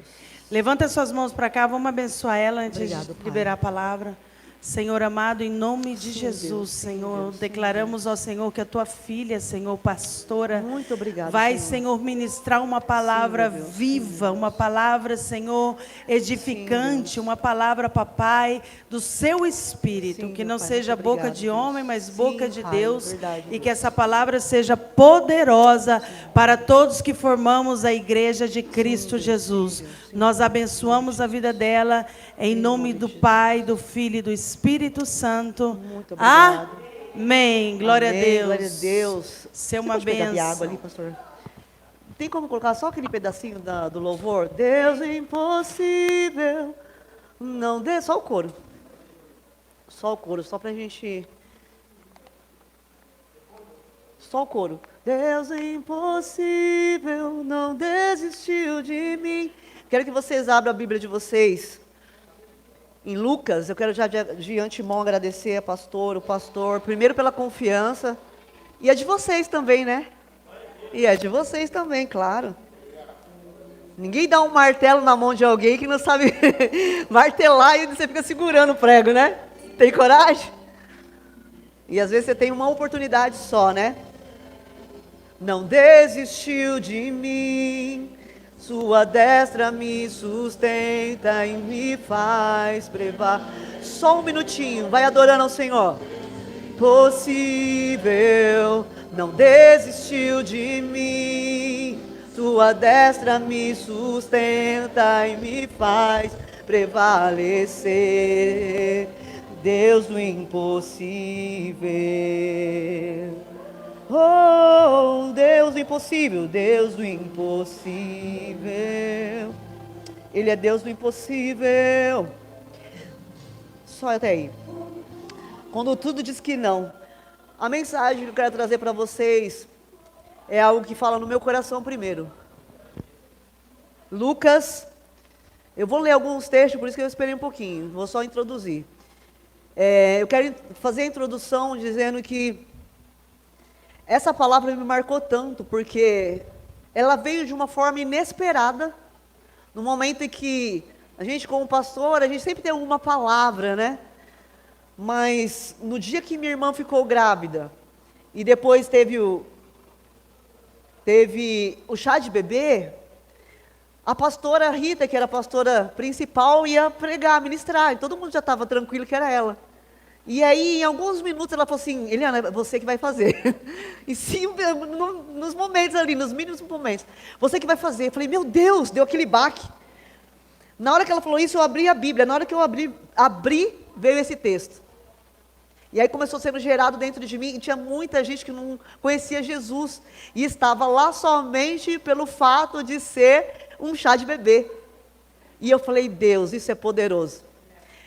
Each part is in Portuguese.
Deus. Levanta suas mãos para cá, vamos abençoar ela antes Obrigado, de Pai. liberar a palavra. Senhor amado, em nome de Sim, Jesus, Deus, sim, Senhor, Deus, sim, declaramos ao Senhor que a tua filha, Senhor, pastora, Muito obrigado, vai, Senhor. Senhor, ministrar uma palavra Sim, meu Deus, viva, sim, uma palavra, Senhor, edificante, Deus. uma palavra, papai, do seu Espírito, Sim, que meu não Pai, seja muito boca obrigado, de Deus. homem, mas boca Sim, de Pai, Deus, verdade, e que Deus. essa palavra seja poderosa para todos que formamos a igreja de Cristo Deus, Jesus. sim, Deus, sim, Nós Pai, em nome abençoamos de a vida Jesus. dela, em nome nome do de Jesus. Pai, do Filho e do Espírito Santo. Muito obrigado. Amém. Glória a Amém, Deus. glória a Deus. Ser Você uma pode pegar minha água ali, bênção. pastor? Tem como colocar só aquele pedacinho do louvor? Deus impossível, não dê, só o coro. Só o coro, só pra gente... Só o coro. Deus impossível, não desistiu de mim. Quero que vocês abram a Bíblia de vocês. Em Lucas, eu quero já de antemão agradecer a pastor, o pastor, primeiro pela confiança, e a de vocês também, né? E é de vocês também, claro. Ninguém dá um martelo na mão de alguém que não sabe martelar e você fica segurando o prego, né? Tem coragem? E às vezes você tem uma oportunidade só, né? Não desistiu de mim, sua destra me sustenta e me faz prevar. Só um minutinho, vai adorando ao Senhor. Possível, não desistiu de mim, sua destra me sustenta e me faz prevalecer. Deus do impossível. Oh, Deus do impossível, Deus do impossível. Ele é Deus do impossível. Só até aí. Quando tudo diz que não. A mensagem que eu quero trazer para vocês é algo que fala no meu coração primeiro. Lucas, eu vou ler alguns textos, por isso que eu esperei um pouquinho, vou só introduzir. Eu quero fazer a introdução dizendo que essa palavra me marcou tanto, porque ela veio de uma forma inesperada, no momento em que a gente como pastor, a gente sempre tem alguma palavra, né? Mas no dia que minha irmã ficou grávida, e depois teve o chá de bebê, a pastora Rita, que era a pastora principal, ia pregar, ministrar, e todo mundo já estava tranquilo que era ela. E aí, em alguns minutos, ela falou assim: Eliana, é você que vai fazer. E sim, nos momentos ali, nos mínimos momentos, você que vai fazer. Eu falei: meu Deus, deu aquele baque. Na hora que ela falou isso, eu abri a Bíblia. Na hora que eu abri, veio esse texto. E aí começou sendo gerado dentro de mim, e tinha muita gente que não conhecia Jesus, e estava lá somente pelo fato de ser um chá de bebê. E eu falei: Deus, isso é poderoso.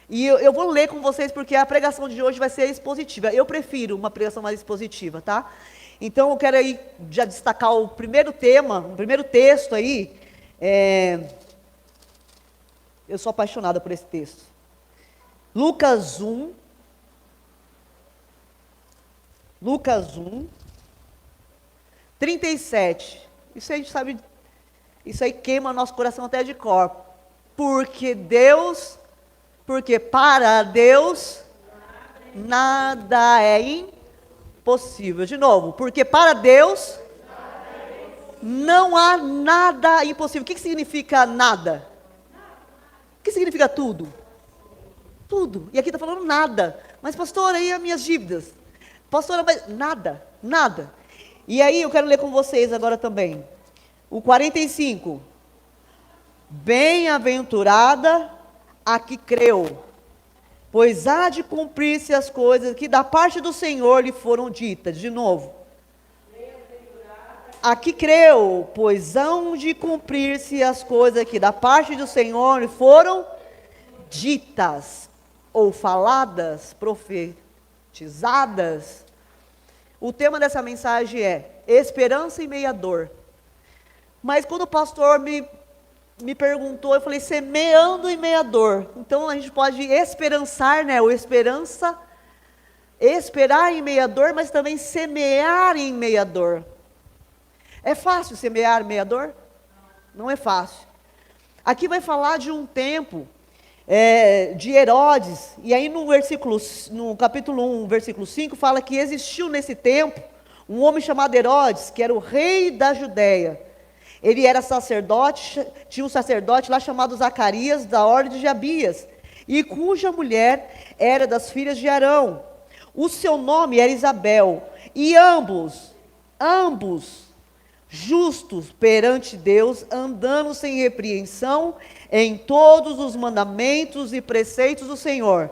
E eu vou ler com vocês, porque a pregação de hoje vai ser expositiva. Eu prefiro uma pregação mais expositiva, tá? Então eu quero aí já destacar o primeiro tema, o primeiro texto aí. Eu sou apaixonada por esse texto. Lucas 1, 37. Isso a gente sabe, isso aí queima nosso coração até de cor. Porque para Deus nada é impossível. De novo, porque para Deus não há nada impossível. O que significa nada? O que significa tudo? Tudo. E aqui está falando nada. Mas pastora, e as minhas dívidas? Pastora, mas nada, nada. E aí eu quero ler com vocês agora também. O 45. Bem-aventurada a que creu, pois há de cumprir-se as coisas que da parte do Senhor lhe foram ditas. De novo. A que creu, pois hão de cumprir-se as coisas que da parte do Senhor lhe foram ditas, ou faladas, profetizadas. O tema dessa mensagem é esperança em meio à dor. Mas quando o pastor me perguntou, eu falei: semeando em meio à dor. Então a gente pode esperançar, né? Ou esperança, esperar em meio à dor, mas também semear em meio à dor. É fácil semear em meio à dor? Não é fácil. Aqui vai falar de um tempo de Herodes, e aí no capítulo 1, versículo 5, fala que existiu nesse tempo um homem chamado Herodes, que era o rei da Judéia. Ele era sacerdote, tinha um sacerdote lá chamado Zacarias, da ordem de Abias, e cuja mulher era das filhas de Arão. O seu nome era Isabel, e ambos, justos perante Deus, andando sem repreensão em todos os mandamentos e preceitos do Senhor.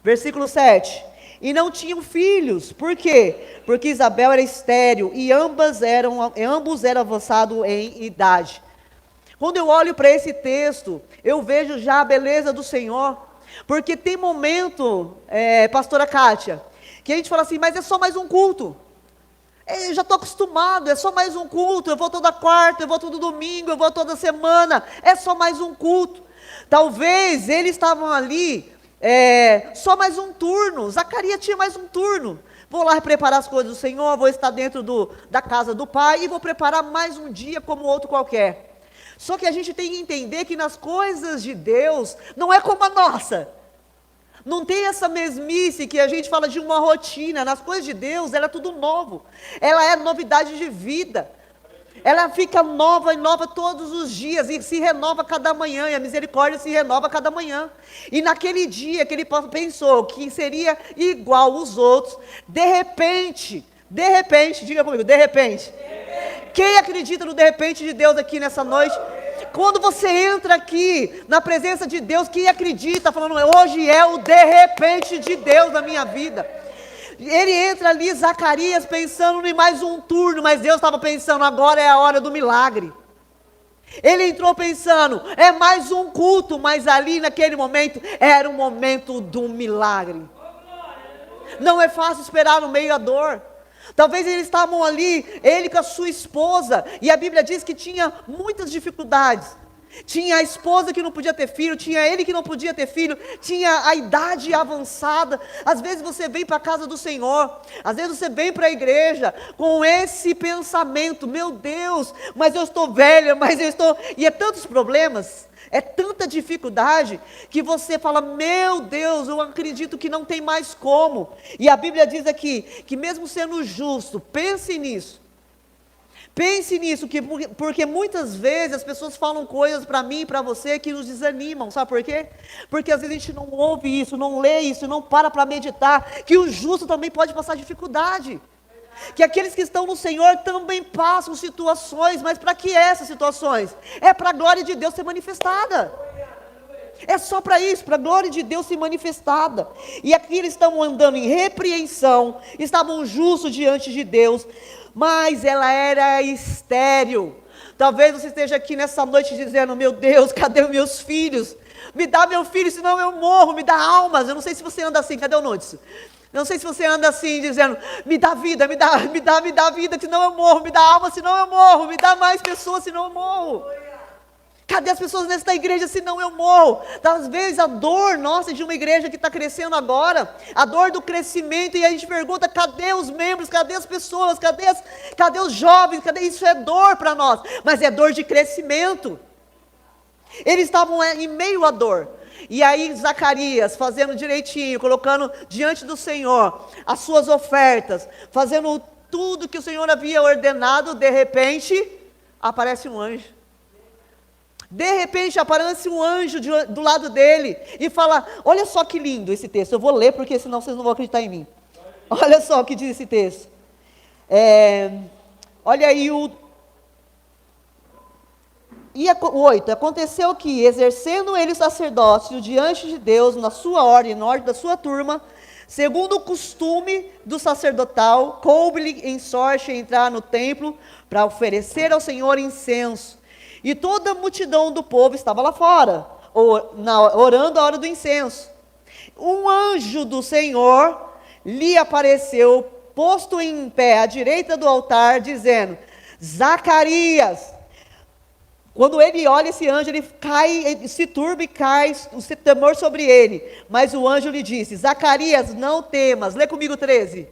Versículo 7. E não tinham filhos. Por quê? Porque Isabel era estéril e ambos eram avançados em idade. Quando eu olho para esse texto, eu vejo já a beleza do Senhor. Porque tem momento, pastora Kátia, que a gente fala assim, mas é só mais um culto. Eu já estou acostumado, é só mais um culto, eu vou toda quarta, eu vou todo domingo, eu vou toda semana, é só mais um culto. Talvez eles estavam ali, só mais um turno, Zacarias tinha mais um turno. Vou lá preparar as coisas do Senhor, vou estar dentro da casa do Pai e vou preparar mais um dia como outro qualquer. Só que a gente tem que entender que nas coisas de Deus, não é como a nossa. Não tem essa mesmice que a gente fala de uma rotina. Nas coisas de Deus, ela é tudo novo. Ela é novidade de vida. Ela fica nova e nova todos os dias. E se renova cada manhã. E a misericórdia se renova cada manhã. E naquele dia que ele pensou que seria igual aos outros, de repente, diga comigo, de repente. Quem acredita no de repente de Deus aqui nessa noite? Quando você entra aqui na presença de Deus, quem acredita, falando, hoje é o de repente de Deus na minha vida. Ele entra ali, Zacarias, pensando em mais um turno, mas Deus estava pensando, agora é a hora do milagre. Ele entrou pensando, é mais um culto, mas ali naquele momento, era o momento do milagre. Não é fácil esperar no meio da dor. Talvez eles estavam ali, ele com a sua esposa, e a Bíblia diz que tinha muitas dificuldades. Tinha a esposa que não podia ter filho, tinha ele que não podia ter filho, tinha a idade avançada. Às vezes você vem para a casa do Senhor, às vezes você vem para a igreja com esse pensamento, meu Deus, mas eu estou velha, e é tantos problemas, é tanta dificuldade, que você fala, meu Deus, eu acredito que não tem mais como. E a Bíblia diz aqui, que mesmo sendo justo, pense nisso, porque muitas vezes as pessoas falam coisas para mim e para você que nos desanimam, sabe por quê? Porque às vezes a gente não ouve isso, não lê isso, não para meditar, que o justo também pode passar dificuldade, que aqueles que estão no Senhor também passam situações, mas para que essas situações? É para a glória de Deus ser manifestada. É só para isso, para a glória de Deus ser manifestada. E aqui eles estavam andando em repreensão, estavam justos diante de Deus, mas ela era estéril. Talvez você esteja aqui nessa noite dizendo, meu Deus, cadê os meus filhos? Me dá meu filho, senão eu morro, me dá almas. Eu não sei se você anda assim, cadê o Núcio? Não sei se você anda assim, dizendo, me dá vida, me dá vida, senão eu morro, me dá alma, senão eu morro, me dá mais pessoas, senão eu morro. Cadê as pessoas nesta igreja, senão eu morro? Às vezes a dor nossa de uma igreja que está crescendo agora, a dor do crescimento, e a gente pergunta, cadê os membros, cadê as pessoas, cadê os jovens, isso é dor para nós, mas é dor de crescimento. Eles estavam em meio à dor. E aí Zacarias, fazendo direitinho, colocando diante do Senhor as suas ofertas, fazendo tudo que o Senhor havia ordenado, de repente, aparece um anjo. De repente aparece um anjo do lado dele e fala, olha só que lindo esse texto, eu vou ler porque senão vocês não vão acreditar em mim. Olha só o que diz esse texto. Olha aí o 8, aconteceu que, exercendo ele o sacerdócio diante de Deus, na sua ordem, na ordem da sua turma, segundo o costume do sacerdotal, coube-lhe em sorte entrar no templo para oferecer ao Senhor incenso. E toda a multidão do povo estava lá fora, orando a hora do incenso. Um anjo do Senhor lhe apareceu, posto em pé à direita do altar, dizendo, Zacarias. Quando ele olha esse anjo, ele cai, ele se turba e cai o temor sobre ele. Mas o anjo lhe disse, Zacarias, não temas. Lê comigo 13.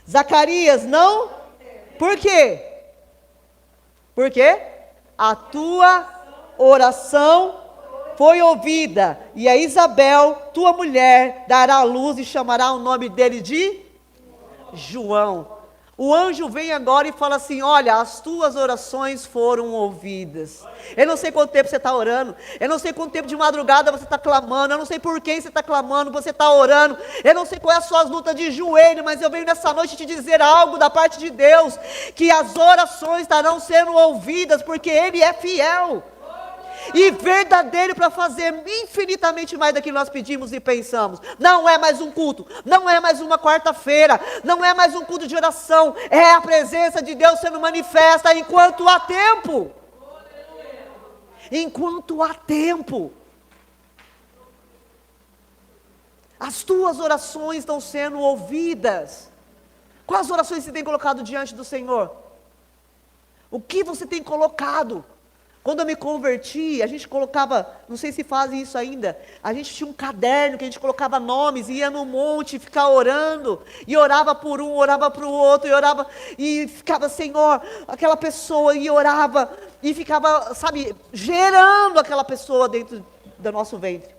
Zacarias, não? Por quê? Por quê? A tua oração foi ouvida, e a Isabel, tua mulher, dará à luz e chamará o nome dele de João. O anjo vem agora e fala assim: olha, as tuas orações foram ouvidas. Eu não sei quanto tempo você está orando, eu não sei quanto tempo de madrugada você está clamando, eu não sei por quem você está clamando, você está orando, eu não sei qual é as suas lutas de joelho, mas eu venho nessa noite te dizer algo da parte de Deus, que as orações estarão sendo ouvidas, porque Ele é fiel e verdadeiro para fazer infinitamente mais daquilo que nós pedimos e pensamos. Não é mais um culto, não é mais uma quarta-feira, não é mais um culto de oração, é a presença de Deus sendo manifesta enquanto há tempo. Enquanto há tempo. As tuas orações estão sendo ouvidas. Quais orações você tem colocado diante do Senhor? O que você tem colocado? Quando eu me converti, a gente colocava, não sei se fazem isso ainda, a gente tinha um caderno que a gente colocava nomes, ia no monte ficar orando, e orava por um, orava para o outro, e orava, e ficava, Senhor, aquela pessoa, e orava, e ficava, sabe, gerando aquela pessoa dentro do nosso ventre.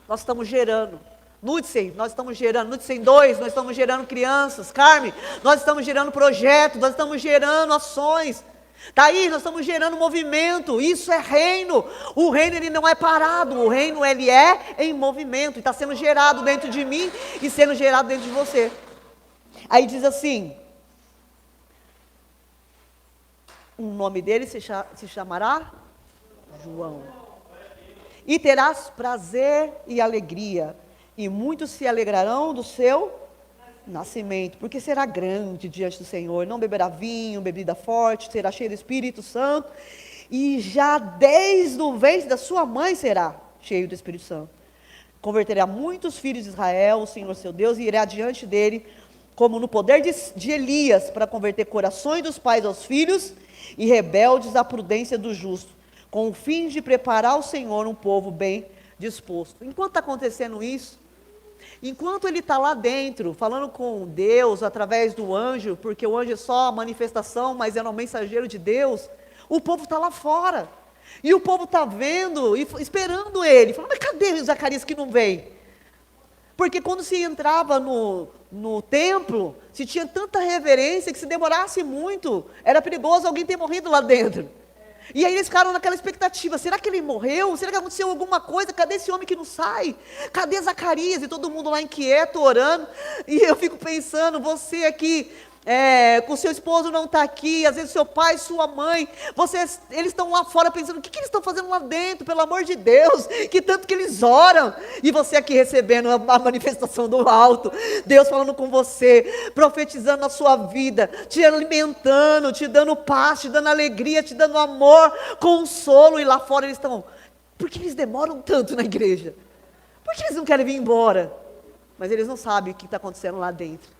Nós estamos gerando. Nudsen, nós estamos gerando, Nudsen 2, nós estamos gerando crianças, Carme, nós estamos gerando projetos, nós estamos gerando ações. Daí nós estamos gerando movimento, isso é reino. O reino ele não é parado, o reino ele é em movimento, e está sendo gerado dentro de mim e sendo gerado dentro de você. Aí diz assim, o nome dele se chamará João, e terás prazer e alegria, e muitos se alegrarão do seu nascimento, porque será grande diante do Senhor, não beberá vinho, bebida forte, será cheio do Espírito Santo, e já desde o ventre da sua mãe será cheio do Espírito Santo. Converterá muitos filhos de Israel, o Senhor seu Deus, e irá diante dele, como no poder de Elias, para converter corações dos pais aos filhos, e rebeldes à prudência do justo, com o fim de preparar ao Senhor um povo bem disposto. Enquanto está acontecendo isso, enquanto ele está lá dentro, falando com Deus, através do anjo, porque o anjo é só a manifestação, mas é um mensageiro de Deus, o povo está lá fora, e o povo está vendo, e esperando ele, falando, mas cadê o Zacarias que não vem? Porque quando se entrava no templo, se tinha tanta reverência, que se demorasse muito, era perigoso alguém ter morrido lá dentro. E aí eles ficaram naquela expectativa, será que ele morreu? Será que aconteceu alguma coisa? Cadê esse homem que não sai? Cadê Zacarias? E todo mundo lá inquieto, orando, e eu fico pensando, você aqui, com seu esposo não está aqui, às vezes seu pai, sua mãe, eles estão lá fora pensando, o que eles estão fazendo lá dentro, pelo amor de Deus, que tanto que eles oram, e você aqui recebendo a manifestação do alto, Deus falando com você, profetizando a sua vida, te alimentando, te dando paz, te dando alegria, te dando amor, consolo, e lá fora eles estão, por que eles demoram tanto na igreja? Por que eles não querem vir embora? Mas eles não sabem o que está acontecendo lá dentro.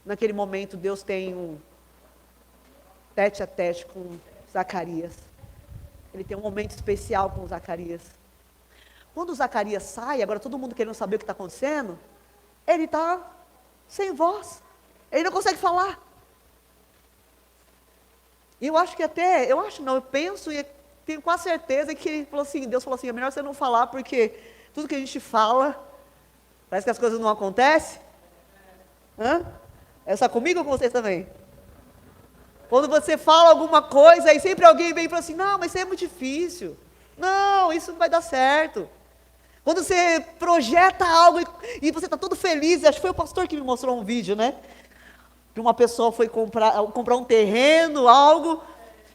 Naquele momento, Deus tem um tete a tete com Zacarias. Ele tem um momento especial com Zacarias. Quando Zacarias sai, agora todo mundo querendo saber o que está acontecendo, ele está sem voz. Ele não consegue falar. E eu acho que eu penso e tenho quase certeza que Deus falou assim, é melhor você não falar, porque tudo que a gente fala, parece que as coisas não acontecem. É só comigo ou com vocês também? Quando você fala alguma coisa, aí sempre alguém vem e fala assim, não, mas isso é muito difícil. Não, isso não vai dar certo. Quando você projeta algo e você está todo feliz, acho que foi o pastor que me mostrou um vídeo, né? Que uma pessoa foi comprar um terreno, algo,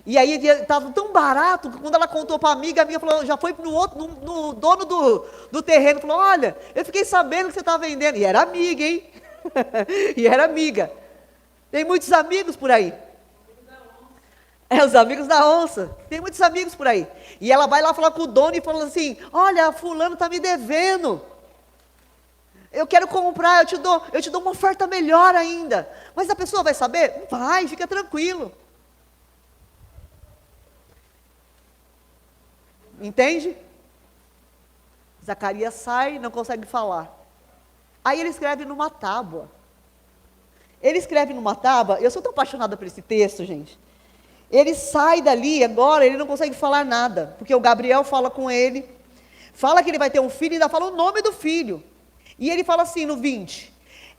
e aí estava tão barato, que quando ela contou para a amiga falou, já foi no dono do terreno, falou, olha, eu fiquei sabendo que você está vendendo. E era amiga, hein? E era amiga. Tem muitos amigos por aí. Os amigos da onça. Tem muitos amigos por aí. E ela vai lá falar com o dono e fala assim, olha, fulano está me devendo. Eu quero comprar, eu te dou uma oferta melhor ainda. Mas a pessoa vai saber? Vai, fica tranquilo. Entende? Zacarias sai, não consegue falar. Aí ele escreve numa tábua. Eu sou tão apaixonada por esse texto, gente. Ele sai dali, agora ele não consegue falar nada, porque o Gabriel fala com ele, fala que ele vai ter um filho, e ainda fala o nome do filho. E ele fala assim no 20,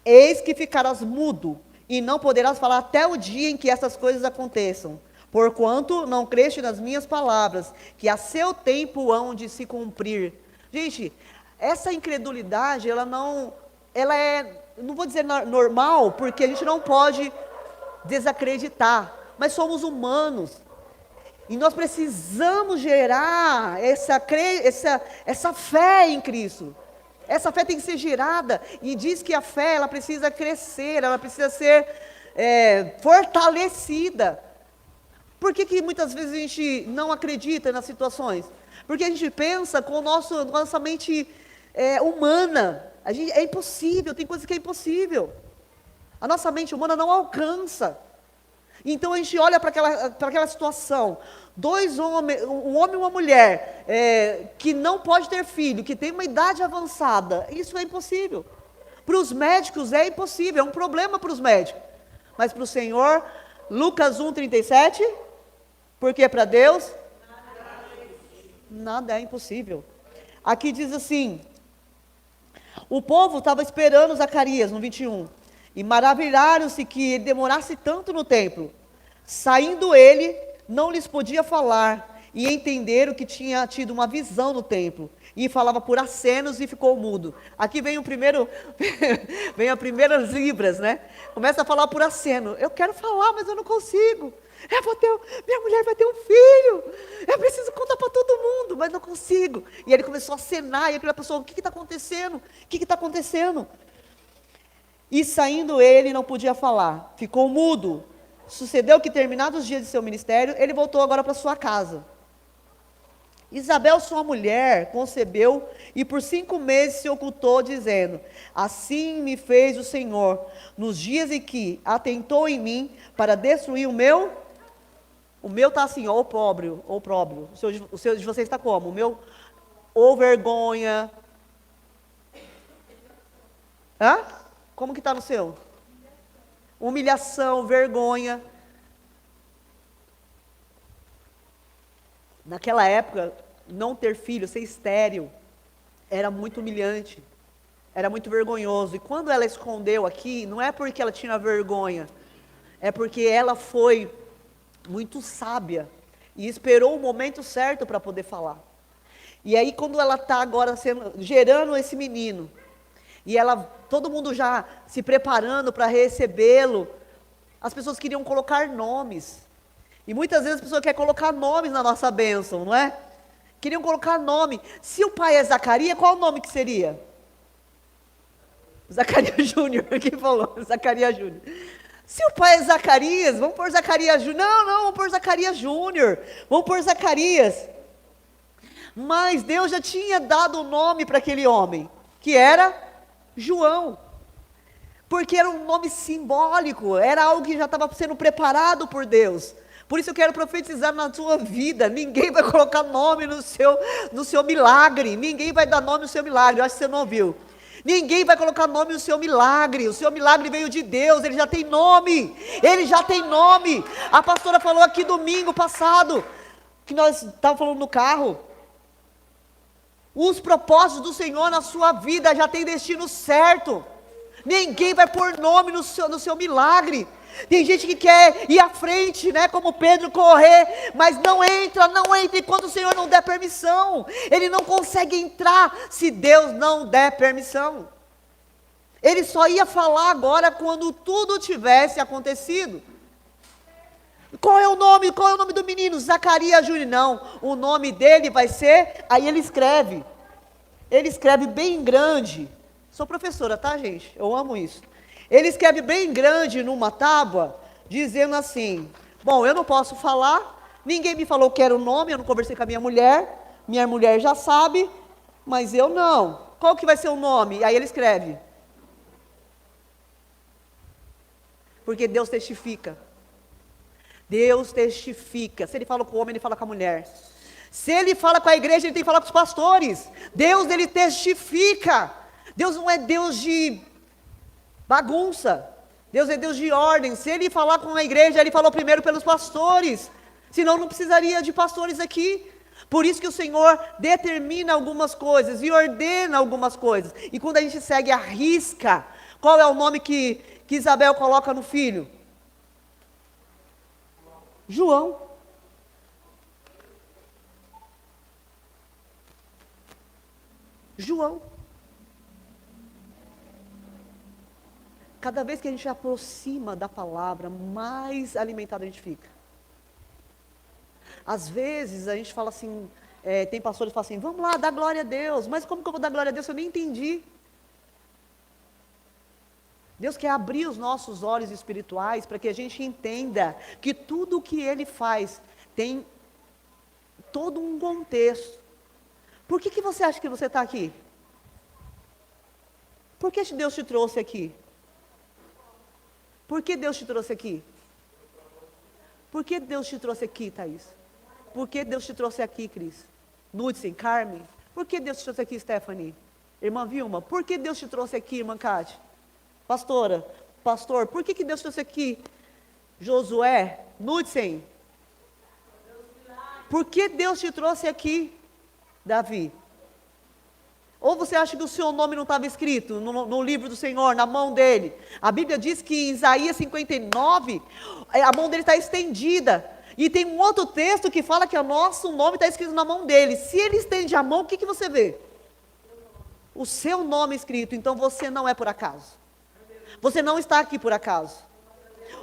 eis que ficarás mudo, e não poderás falar até o dia em que essas coisas aconteçam, porquanto não creste nas minhas palavras, que a seu tempo hão de se cumprir. Gente, essa incredulidade, não vou dizer normal, porque a gente não pode desacreditar, mas somos humanos, e nós precisamos gerar essa fé em Cristo. Essa fé tem que ser gerada, e diz que a fé, ela precisa crescer, ela precisa ser fortalecida. Por que muitas vezes a gente não acredita nas situações? Porque a gente pensa com a nossa mente humana. É impossível, tem coisas que é impossível. A nossa mente humana não alcança. Então a gente olha para aquela situação, dois homens, um homem e uma mulher, que não pode ter filho, que tem uma idade avançada, isso é impossível. Para os médicos é impossível, é um problema para os médicos. Mas para o Senhor, Lucas 1,37, porque para Deus, nada é impossível. Aqui diz assim, o povo estava esperando Zacarias, no 21, e maravilharam-se que ele demorasse tanto no templo. Saindo ele, não lhes podia falar, e entenderam que tinha tido uma visão no templo, e falava por acenos e ficou mudo. Aqui vem vem as primeiras libras, né? Começa a falar por aceno. Eu quero falar, mas eu não consigo. Minha mulher vai ter um filho, eu preciso contar para todo mundo, mas não consigo. E ele começou a acenar, e aquela pessoa, o que está acontecendo? O que está acontecendo? E saindo ele, não podia falar, ficou mudo. Sucedeu que, terminados os dias de seu ministério, ele voltou agora para sua casa. Isabel, sua mulher, concebeu e por 5 meses se ocultou, dizendo, assim me fez o Senhor, nos dias em que atentou em mim para destruir o meu está assim, ó, opróbrio. O seu de vocês está como? O meu, ou vergonha. Como que está no seu? Humilhação, vergonha. Naquela época, não ter filho, ser estéril, era muito humilhante, era muito vergonhoso. E quando ela escondeu aqui, não é porque ela tinha vergonha, é porque ela foi muito sábia e esperou o momento certo para poder falar. E aí, quando ela está agora gerando esse menino, e todo mundo já se preparando para recebê-lo, as pessoas queriam colocar nomes. E muitas vezes as pessoas querem colocar nomes na nossa bênção, não é? Queriam colocar nome. Se o pai é Zacarias, qual o nome que seria? Zacarias Júnior, quem falou? Zacarias Júnior. Se o pai é Zacarias, vamos pôr Zacarias Júnior. Não, vamos pôr Zacarias Júnior. Vamos pôr Zacarias. Mas Deus já tinha dado o nome para aquele homem, que era João. Porque era um nome simbólico, era algo que já estava sendo preparado por Deus. Por isso eu quero profetizar na sua vida, ninguém vai colocar nome no seu milagre, ninguém vai dar nome no seu milagre, eu acho que você não ouviu. Ninguém vai colocar nome no seu milagre, o seu milagre veio de Deus, ele já tem nome, A pastora falou aqui domingo passado, que nós estávamos falando no carro, os propósitos do Senhor na sua vida já tem destino certo, ninguém vai pôr nome no seu milagre. Tem gente que quer ir à frente, né, como Pedro, correr, mas não entra enquanto o Senhor não der permissão. Ele não consegue entrar se Deus não der permissão. Ele só ia falar agora quando tudo tivesse acontecido. Qual é o nome do menino? Zacarias Júnior. Não, o nome dele vai ser, aí ele escreve bem grande. Sou professora, tá, gente? Eu amo isso. Ele escreve bem grande numa tábua, dizendo assim, bom, eu não posso falar, ninguém me falou que era o nome, eu não conversei com a minha mulher já sabe, mas eu não. Qual que vai ser o nome? Aí ele escreve. Porque Deus testifica. Deus testifica. Se ele fala com o homem, ele fala com a mulher. Se ele fala com a igreja, ele tem que falar com os pastores. Deus, ele testifica. Deus não é Deus de bagunça. Deus é Deus de ordem. Se ele falar com a igreja, ele falou primeiro pelos pastores. Senão não precisaria de pastores aqui. Por isso que o Senhor determina algumas coisas e ordena algumas coisas. E quando a gente segue a risca, qual é o nome que Isabel coloca no filho? João. João. Cada vez que a gente aproxima da palavra, mais alimentado a gente fica. Às vezes a gente fala assim, tem pastores que falam assim, vamos lá, dá glória a Deus. Mas como que eu vou dar glória a Deus? Eu nem entendi. Deus quer abrir os nossos olhos espirituais para que a gente entenda que tudo o que Ele faz tem todo um contexto. Por que você acha que você está aqui? Por que Deus te trouxe aqui? Por que Deus te trouxe aqui? Por que Deus te trouxe aqui, Thaís? Por que Deus te trouxe aqui, Cris? Núdsen, Carmen? Por que Deus te trouxe aqui, Stephanie? Irmã Vilma? Por que Deus te trouxe aqui, irmã Cátia? Pastora, pastor, por que Deus te trouxe aqui? Josué, Núdsen? Por que Deus te trouxe aqui, Davi? Ou você acha que o seu nome não estava escrito no livro do Senhor, na mão dele? A Bíblia diz que em Isaías 59, a mão dele está estendida. E tem um outro texto que fala que o nosso nome está escrito na mão dele. Se ele estende a mão, o que você vê? O seu nome escrito. Então você não é por acaso. Você não está aqui por acaso.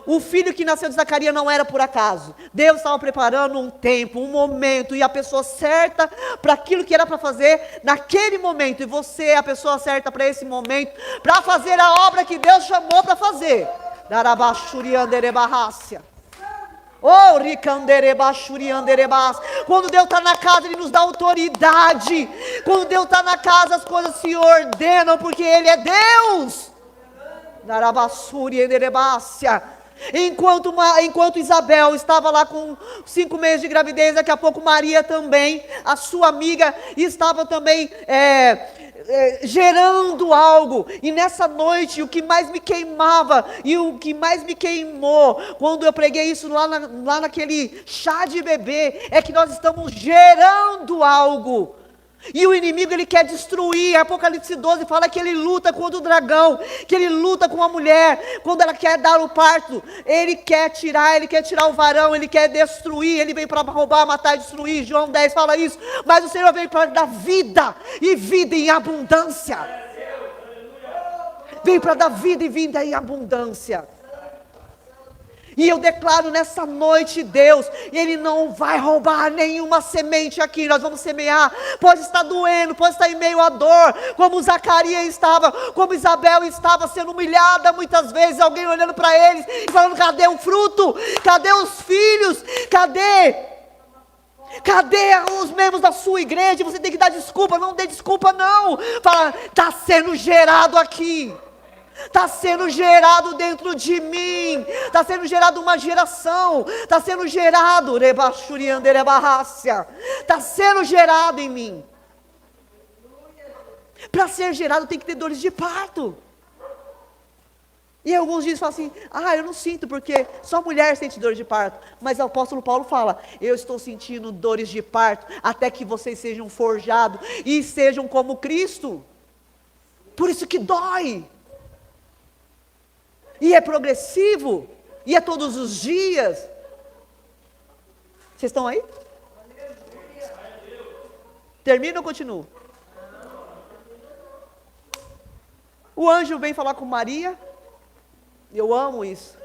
O filho que nasceu de Zacarias não era por acaso. Deus estava preparando um tempo, um momento, e a pessoa certa para aquilo que era para fazer naquele momento. E você é a pessoa certa para esse momento, para fazer a obra que Deus chamou para fazer. Oh, quando Deus está na casa, Ele nos dá autoridade. Quando Deus está na casa, as coisas se ordenam, porque Ele é Deus. Enquanto Isabel estava lá com 5 meses de gravidez, daqui a pouco Maria também, a sua amiga, estava também gerando algo. E nessa noite, o que mais me queimava e o que mais me queimou, quando eu preguei isso lá naquele chá de bebê, é que nós estamos gerando algo. E o inimigo, ele quer destruir. Apocalipse 12 fala que ele luta contra o dragão, que ele luta com a mulher, quando ela quer dar o parto, ele quer tirar o varão, ele quer destruir, ele vem para roubar, matar e destruir. João 10 fala isso, mas o Senhor veio para dar vida, e vida em abundância. Veio para dar vida e vida em abundância. E eu declaro nessa noite, Deus, Ele não vai roubar nenhuma semente aqui. Nós vamos semear. Pode estar doendo, pode estar em meio à dor, como Zacarias estava, como Isabel estava sendo humilhada muitas vezes. Alguém olhando para eles e falando: cadê o fruto? Cadê os filhos? Cadê os membros da sua igreja? Você tem que dar desculpa. Não dê desculpa, não. Fala: está sendo gerado aqui. Está sendo gerado dentro de mim, está sendo gerado uma geração, está sendo gerado, está sendo gerado em mim. Para ser gerado tem que ter dores de parto. E alguns dizem, falam assim: eu não sinto, porque só mulher sente dor de parto. Mas o apóstolo Paulo fala: eu estou sentindo dores de parto, até que vocês sejam forjados, e sejam como Cristo. Por isso que dói. E é progressivo, e é todos os dias. Vocês estão aí? Termina ou continuo? O anjo vem falar com Maria. Eu amo isso.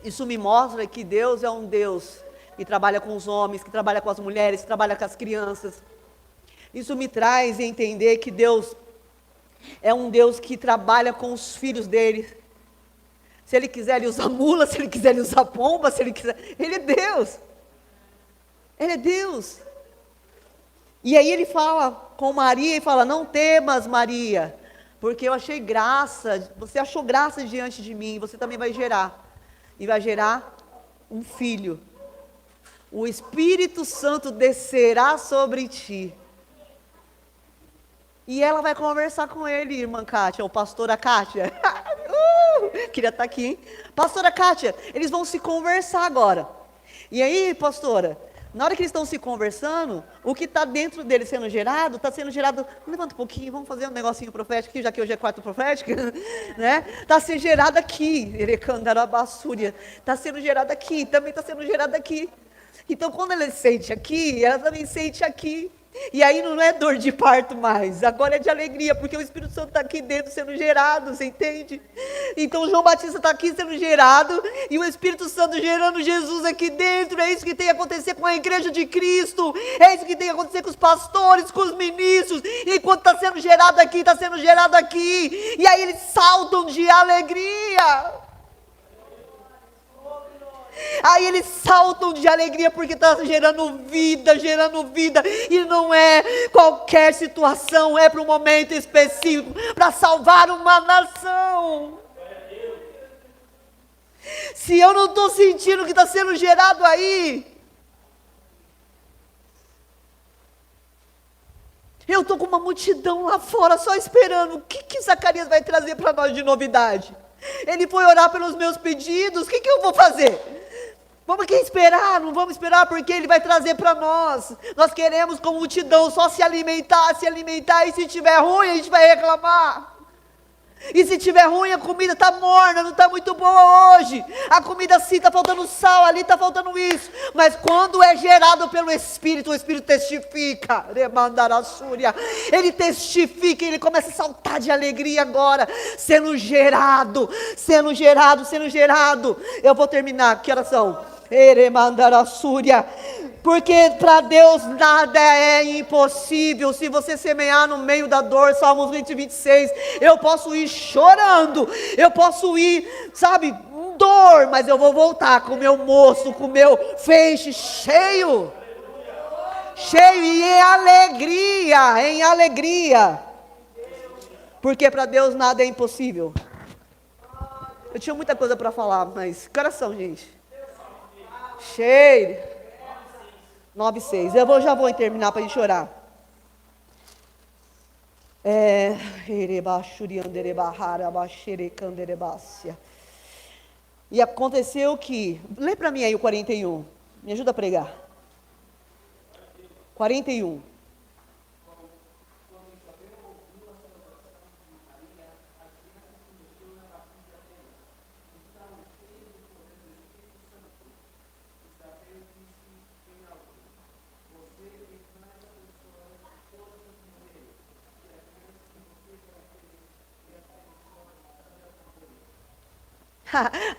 Isso me mostra que Deus é um Deus que trabalha com os homens, que trabalha com as mulheres, que trabalha com as crianças. Isso me traz a entender que Deus é um Deus que trabalha com os filhos dele. Se Ele quiser, Ele usa mula. Se Ele quiser, Ele usa pomba. Se Ele quiser, Ele é Deus. Ele é Deus. E aí Ele fala com Maria e fala: não temas, Maria, porque eu achei graça. Você achou graça diante de mim. Você também vai gerar. E vai gerar um filho. O Espírito Santo descerá sobre ti. E ela vai conversar com ele, irmã Kátia, ou pastora Kátia. Queria estar aqui, hein? Pastora Kátia, eles vão se conversar agora. E aí, pastora, na hora que eles estão se conversando, o que está dentro deles sendo gerado, está sendo gerado, levanta um pouquinho, vamos fazer um negocinho profético aqui, já que hoje é quarto profético, né? Está sendo gerado aqui, Erecandarabassúria, está sendo gerado aqui, também está sendo gerado aqui. Então, quando ela sente aqui, ela também sente aqui. E aí não é dor de parto mais, agora é de alegria, porque o Espírito Santo está aqui dentro sendo gerado, você entende? Então João Batista está aqui sendo gerado, e o Espírito Santo gerando Jesus aqui dentro. É isso que tem que acontecer com a igreja de Cristo, é isso que tem que acontecer com os pastores, com os ministros. Enquanto está sendo gerado aqui, está sendo gerado aqui, e aí eles saltam de alegria. Aí eles saltam de alegria porque está gerando vida, e não é qualquer situação, é para um momento específico, para salvar uma nação. Se eu não estou sentindo o que está sendo gerado aí, eu estou com uma multidão lá fora só esperando, o que Zacarias vai trazer para nós de novidade? Ele foi orar pelos meus pedidos, o que eu vou fazer? Vamos aqui esperar, não vamos esperar, porque ele vai trazer para nós. Nós queremos como multidão só se alimentar, e se tiver ruim a gente vai reclamar. E se tiver ruim a comida está morna, não está muito boa hoje. A comida sim, está faltando sal, ali está faltando isso. Mas quando é gerado pelo Espírito, o Espírito testifica. Ele testifica, ele começa a saltar de alegria agora. Sendo gerado. Eu vou terminar, que horas são? Porque para Deus nada é impossível. Se você semear no meio da dor, Salmos 26, eu posso ir chorando, eu posso ir, sabe, dor, mas eu vou voltar com o meu moço, com o meu feixe cheio e em alegria, porque para Deus nada é impossível. Eu tinha muita coisa para falar, mas coração, gente. Cheio. 9:6. Eu já vou terminar para a gente orar. E aconteceu que, lê para mim aí o 41. Me ajuda a pregar. 41.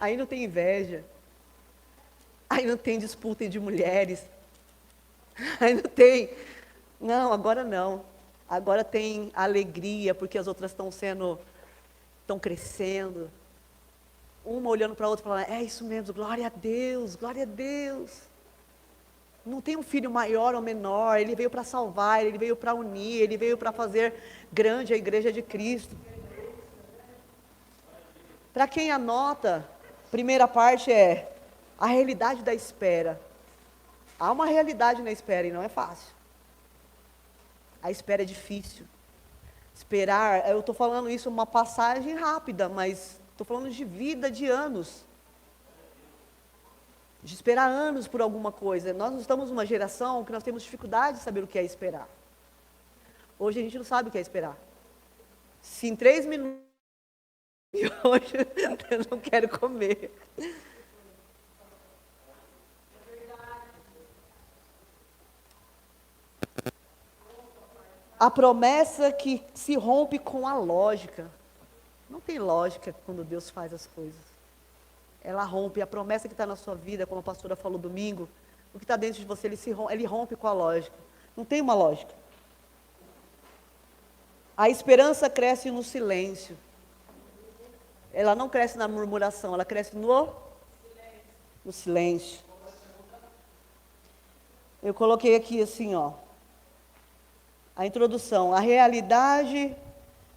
Aí não tem inveja, aí não tem disputa entre mulheres, aí não tem, não, agora não, agora tem alegria, porque as outras estão crescendo, uma olhando para a outra falando, é isso mesmo, glória a Deus, não tem um filho maior ou menor, ele veio para salvar, ele veio para unir, ele veio para fazer grande a igreja de Cristo. Para quem anota, primeira parte é a realidade da espera. Há uma realidade na espera e não é fácil. A espera é difícil. Esperar, eu estou falando isso uma passagem rápida, mas estou falando de vida, de anos. De esperar anos por alguma coisa. Nós estamos numa geração que nós temos dificuldade de saber o que é esperar. Hoje a gente não sabe o que é esperar. Se em 3 minutos... E hoje eu não quero comer. A promessa que se rompe com a lógica. Não tem lógica quando Deus faz as coisas. Ela rompe. A promessa que está na sua vida, como a pastora falou domingo, o que está dentro de você, ele rompe com a lógica. Não tem uma lógica. A esperança cresce no silêncio. Ela não cresce na murmuração, ela cresce no silêncio. Eu coloquei aqui assim, ó, a introdução, a realidade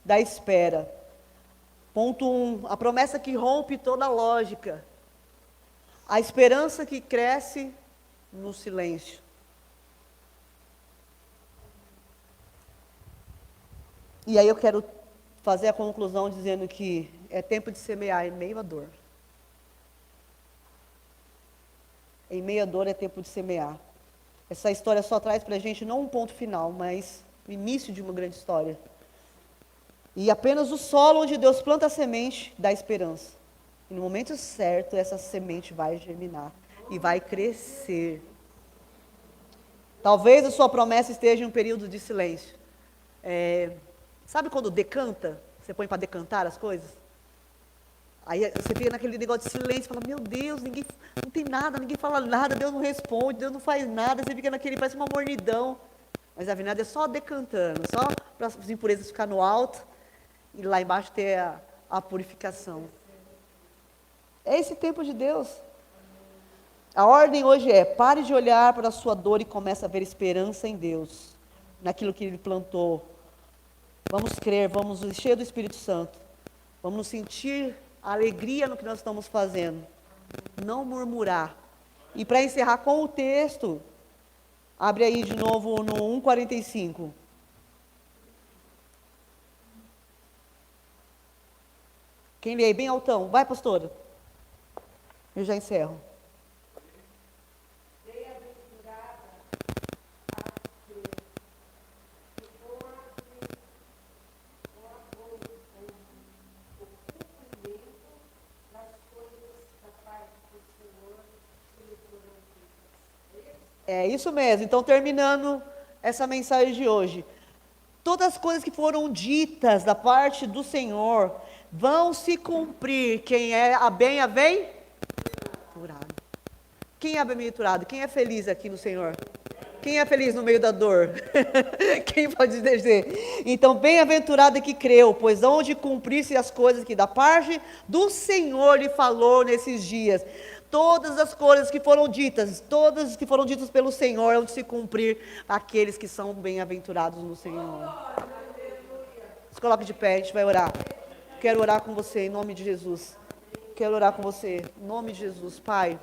da espera. Ponto 1, a promessa que rompe toda a lógica. A esperança que cresce no silêncio. E aí eu quero fazer a conclusão dizendo que é tempo de semear em meio à dor. Em meio à dor é tempo de semear. Essa história só traz para a gente não um ponto final, mas o início de uma grande história. E apenas o solo onde Deus planta a semente dá esperança. E no momento certo, essa semente vai germinar e vai crescer. Talvez a sua promessa esteja em um período de silêncio. Sabe quando decanta? Você põe para decantar as coisas? Aí você fica naquele negócio de silêncio, fala, meu Deus, ninguém, não tem nada, ninguém fala nada, Deus não responde, Deus não faz nada, você fica naquele, parece uma mornidão. Mas a verdade é só decantando, só para as impurezas ficar no alto e lá embaixo ter a purificação. É esse tempo de Deus. A ordem hoje é, pare de olhar para a sua dor e comece a ver esperança em Deus, naquilo que Ele plantou. Vamos crer, vamos nos encher do Espírito Santo, vamos nos sentir a alegria no que nós estamos fazendo, não murmurar. E para encerrar com o texto, abre aí de novo no 1:45. Quem lê aí bem altão, vai pastora, eu já encerro. É isso mesmo. Então, terminando essa mensagem de hoje. Todas as coisas que foram ditas da parte do Senhor vão se cumprir. Quem é a bem-aventurado? Quem é bem-aventurado? Quem é feliz aqui no Senhor? Quem é feliz no meio da dor? Quem pode dizer? Então, bem-aventurado é que creu, pois hão de cumprir-se as coisas que da parte do Senhor lhe falou nesses dias. Todas as coisas que foram ditas, todas que foram ditas pelo Senhor, hão de se cumprir aqueles que são bem-aventurados no Senhor. Se coloque de pé, a gente vai orar. Quero orar com você em nome de Jesus. Quero orar com você em nome de Jesus, Pai.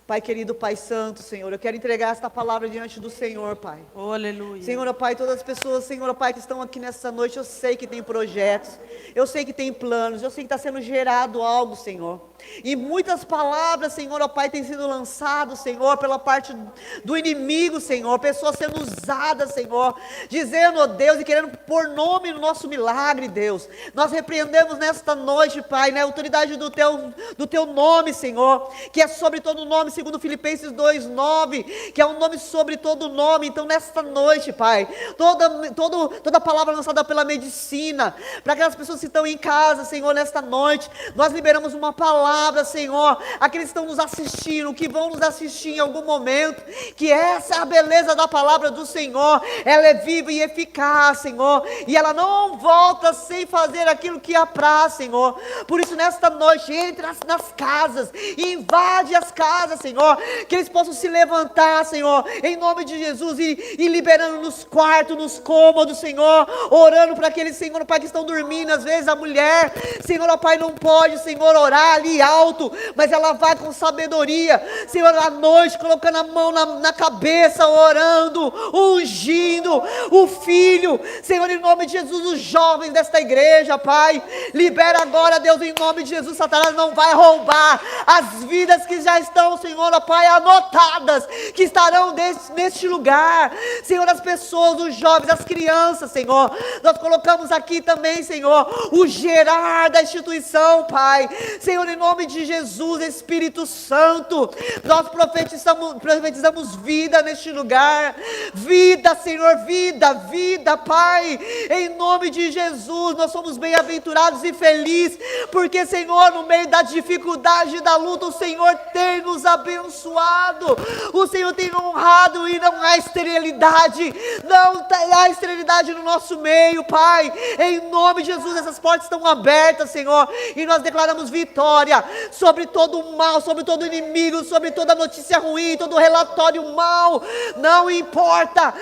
Pai querido, Pai santo, Senhor, eu quero entregar esta palavra diante do Senhor, Pai. Oh, aleluia. Senhor, Pai, todas as pessoas, Senhor, Pai, que estão aqui nessa noite, eu sei que tem projetos, eu sei que tem planos, eu sei que está sendo gerado algo, Senhor. E muitas palavras, Senhor, Pai, têm sido lançadas, Senhor, pela parte do inimigo, Senhor, pessoas sendo usadas, Senhor, dizendo, ó Deus, e querendo pôr nome no nosso milagre, Deus. Nós repreendemos nesta noite, Pai, na autoridade do teu nome, Senhor, que é sobre todo nome, segundo Filipenses 2:9, que é um nome sobre todo nome. Então nesta noite, Pai, toda palavra lançada pela medicina, para aquelas pessoas que estão em casa, Senhor, nesta noite, nós liberamos uma palavra, Senhor, aqueles que estão nos assistindo, que vão nos assistir em algum momento, que essa é a beleza da palavra do Senhor, ela é viva e eficaz, Senhor, e ela não volta sem fazer aquilo que apraz, Senhor. Por isso nesta noite, entre nas casas, e invade as casas, Senhor, que eles possam se levantar, Senhor, em nome de Jesus, e liberando nos quartos, nos cômodos, Senhor, orando para aqueles, Senhor, Pai, que estão dormindo. Às vezes a mulher, Senhor, Pai, não pode, Senhor, orar ali alto, mas ela vai com sabedoria, Senhor, à noite, colocando a mão na cabeça, orando, ungindo o filho, Senhor, em nome de Jesus, os jovens desta igreja, Pai, libera agora, Deus, em nome de Jesus. Satanás não vai roubar as vidas que já estão, Senhor, ó Pai, anotadas, que estarão neste lugar, Senhor, as pessoas, os jovens, as crianças, Senhor, nós colocamos aqui também, Senhor, o gerar da instituição, Pai, Senhor, em nome de Jesus, Espírito Santo, nós profetizamos vida neste lugar, vida, Senhor, vida, Pai, em nome de Jesus, nós somos bem-aventurados e felizes, porque, Senhor, no meio da dificuldade e da luta, o Senhor tem nos abençoado, o Senhor tem honrado, e não há esterilidade, não há esterilidade no nosso meio, Pai, em nome de Jesus, essas portas estão abertas, Senhor, e nós declaramos vitória sobre todo o mal, sobre todo o inimigo, sobre toda notícia ruim, todo relatório mal. Não importa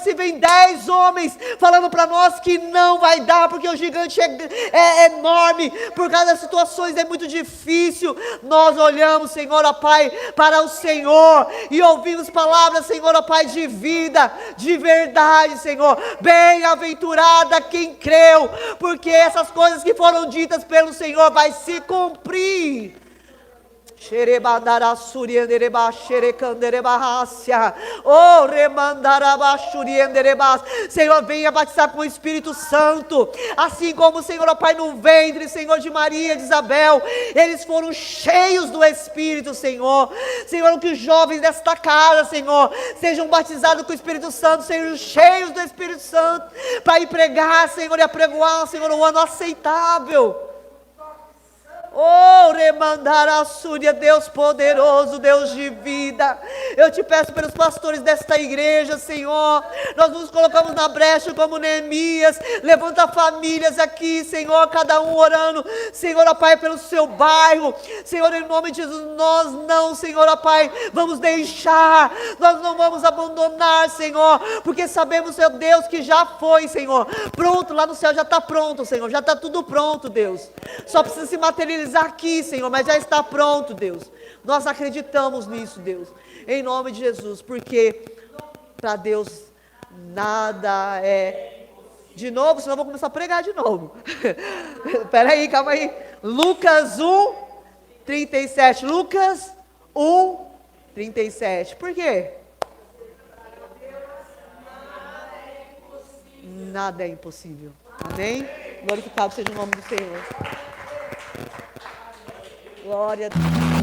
se vem 10 homens falando para nós que não vai dar, porque o gigante é enorme, por causa das situações é muito difícil. Nós olhamos, Senhor, ó Pai, para o Senhor e ouvimos palavras, Senhor, ó Pai, de vida, de verdade, Senhor. Bem-aventurada quem creu, porque essas coisas que foram ditas pelo Senhor vai se cumprir. Oh, Senhor, venha batizar com o Espírito Santo, assim como o Senhor, ó Pai, no ventre, Senhor, de Maria e de Isabel, eles foram cheios do Espírito, Senhor. Senhor, que os jovens desta casa, Senhor, sejam batizados com o Espírito Santo, sejam cheios do Espírito Santo, para ir pregar, Senhor, e apregoar, Senhor, um ano aceitável. Oh, remandarassúria, Deus poderoso, Deus de vida, eu te peço pelos pastores desta igreja, Senhor, nós nos colocamos na brecha como Neemias, levanta famílias aqui, Senhor, cada um orando, Senhor, ó Pai, pelo seu bairro, Senhor, em nome de Jesus, nós não, Senhor, ó Pai, vamos deixar, nós não vamos abandonar, Senhor, porque sabemos, Senhor Deus, que já foi, Senhor, pronto, lá no céu já está pronto, Senhor, já está tudo pronto, Deus, só precisa se materializar aqui, Senhor, mas já está pronto, Deus. Nós acreditamos nisso, Deus, em nome de Jesus, porque para Deus nada é. De novo, senão eu vou começar a pregar de novo. Espera aí, calma aí. Lucas 1, 37. Lucas 1, 37. Por quê? Nada é impossível. Amém? Glorificado seja o nome do Senhor. Glória a Deus.